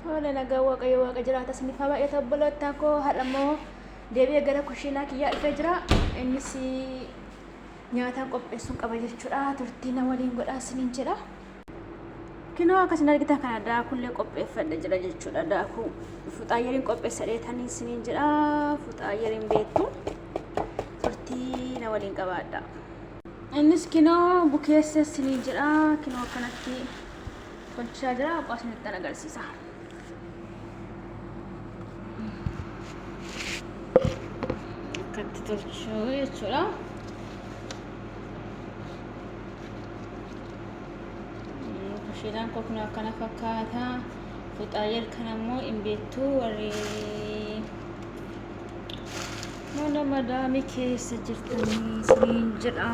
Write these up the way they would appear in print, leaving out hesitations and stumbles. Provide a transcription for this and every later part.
Wala nagawa kayo waqa jiraata sinifa baay'ee tabbaloota ko hadhamoo deebi'ee gara kushiinaa kiyyaa dhufee jira. Innis nyaataan qopheessuun qaba jechuudha. Turtii na waliin godhaa isiniin jedha. Kinoo akkasin argitan kana daakullee qopheeffadha jira jechuudha. Daakuu fuxaayyariin qopheessa dheetanii isiniin jedha. Fuxaayyariin beektu turtii na waliin qabaadha. Innis kinoo bukeessa isiniin jedha. Kinoo akkanatti tolchaa jira. Qoosinitti agarsiisa. Akkatti tolchuu jechuudha. Kushiinaan koo kun akkana fakkaata. Fuxaayyar kanammoo hin beektu warri mana madaamii keessa jirtanii isiniin jedha.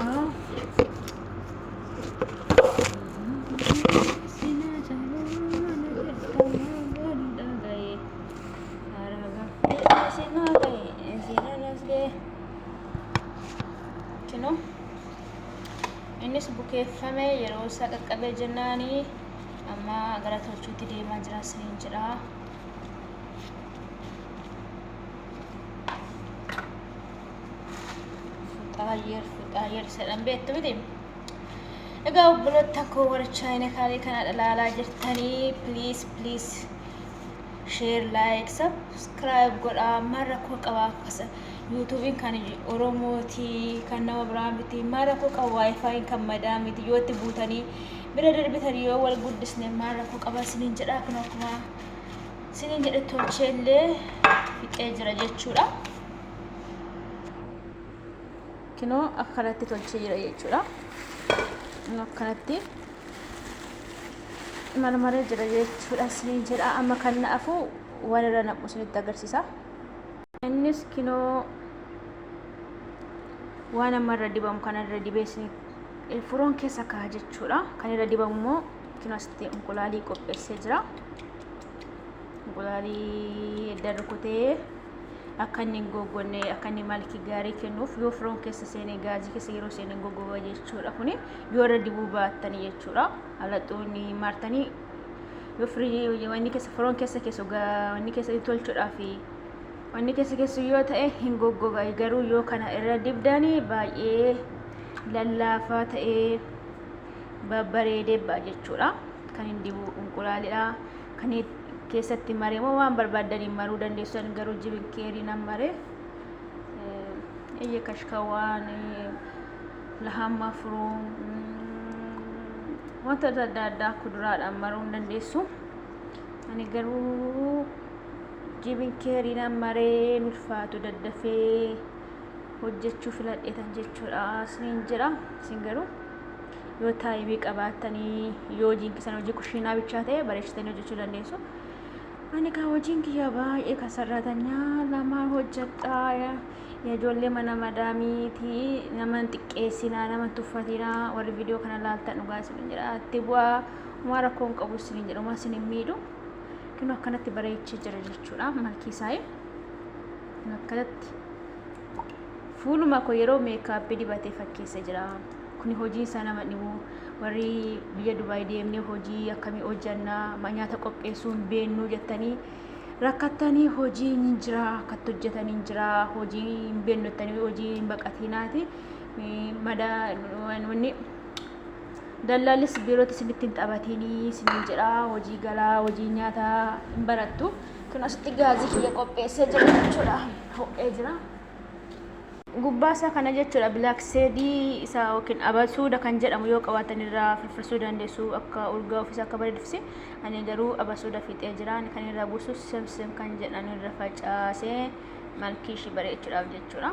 Innis bukeeffame yeroo isaa qaqqabee jennaanii amma gara tolchuutti deemaa jira isiniin jedha. Fuxaayyar jedhan beektu miti. Egaa obboloota koo warra chaayinaa kaalee kana ilaalaa jirtanii please share like subscribe godhaa. Marra koo qabaa akkasa YouTubein kan Oromooti kan nama biraa miti. Marra koo qaba wifi kan madaamiti yoo itti buutanii bira darbitanii yoo wal guddisne marra koo qaba isiniin jedha. Kun akkuma isiniin jedhe tolcheellee fixee jira jechuudha. Kinoo akkanatti tolchee jira jechuudha. Akkanatti marmaree jira jechuudha isiniin jedha. Amma kan na'afu waan irra naqu isinitti agarsiisa. Innis kinoo waan amma irra dibamu kana irra dibee furoon keessa kaa'aa jechuudha. Kan irra dibamu immoo kinoo asitti inqulaalii qopheessee jira. Inqulaalii edda rukutee akka inni hin goggonne akka inni malkii gaarii kennuuf yoo furoon keessa seenee gaazii keessa yeroo seenee goggoga jechuudha. Kuni yoo irra dibuu baattanii jechuudha. Alaxoonni martanii yoo firii wanni keessa furoon keessa keessu wanni keessa tolchuudhaaf wanni keessa yoo ta'e hin goggoga. Garuu yoo kana irra dibdanii baay'ee lallaafaa ta'ee babbareedee ba'a jechuudha. Kan hin dibu inqulaaliidha. Kan keessatti maree moo waan barbaadanii maruu dandeessan garuu jibin keerii nan maree kashkawaan lahamma furuun wantoota adda addaa kuduraadhaan maruu dandeessu. Ani garuu jibin keerii nan maree ulfaatu daddafee hojjechuu filadheetan jechuudha isiniin jedha. Isin garuu yoo taayimii qabaattanii yoo hojiin keessan hojii kushiinaa bichaa ta'e bareechitanii hojjechuu dandeessu. Ani kaa hojiin kiyya baay'ee kan sararatanyaa lama hojjedhaa. Ijoollee mana madaamiiti nama xiqqeessinaa nama tuffatinaa warri viidiyoo kana laaltan dhugaa isiniin jedha. Itti bu'aa waan rakkoo hin qabu isiniin jedha. Waan isin hin miidhu. Kinoo akkanatti bareechee jira jechuudha. Malkii isaa akkanatti fuuluma koo yeroo meekaappii dibatee fakkeessee jira. Kuni hojii isaa nama dhibu. Warri biyya Dubaay deemnee hojii akkamii hojjannaa nyaata qopheessuun beennuu jettanii rakkattanii hojii hin jira akkatti hojjetanii hin jira hojii hin beennu jettanii hojii hin baqatinaati. Wanni dallaallis biirootti isinitti hin taphatinii isiniin jedha. Hojii galaa hojii nyaataa hin barattu. Kun asitti gaazii kiyya qopheessee jira jechuudha. Ho'ee jira. Gubbaasaa kana jechuudha bilaakseedii isaa yookiin abasuuda kan jedhamu yoo qabaatan irraa firfirsuu dandeessu akka urgaa ofiisaa akka bareedufse. Ani garuu abasuuda fixee jiraan kan irraa buusu semsem kan jedhan irra facaasee malkii ishii bareechuudhaaf jechuudha.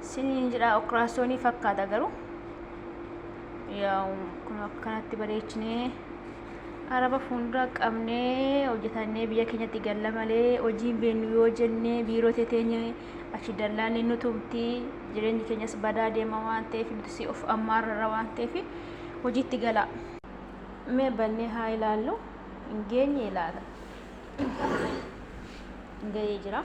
Isiniin jedha okiraasoonii fakkaata garuu kun akkanatti bareechinee araba fuuldura qabnee hojjetannee biyya keenyatti galla malee hojii beennu yoo jennee biiroo teenyee achi dallaallee nutumti jireenyi keenyas badaa deema waan ta'eef nuti of ammaarra waan ta'eef hojiitti gala. Mee bannee haa ilaallu hin geenye ilaala. Gahee jira.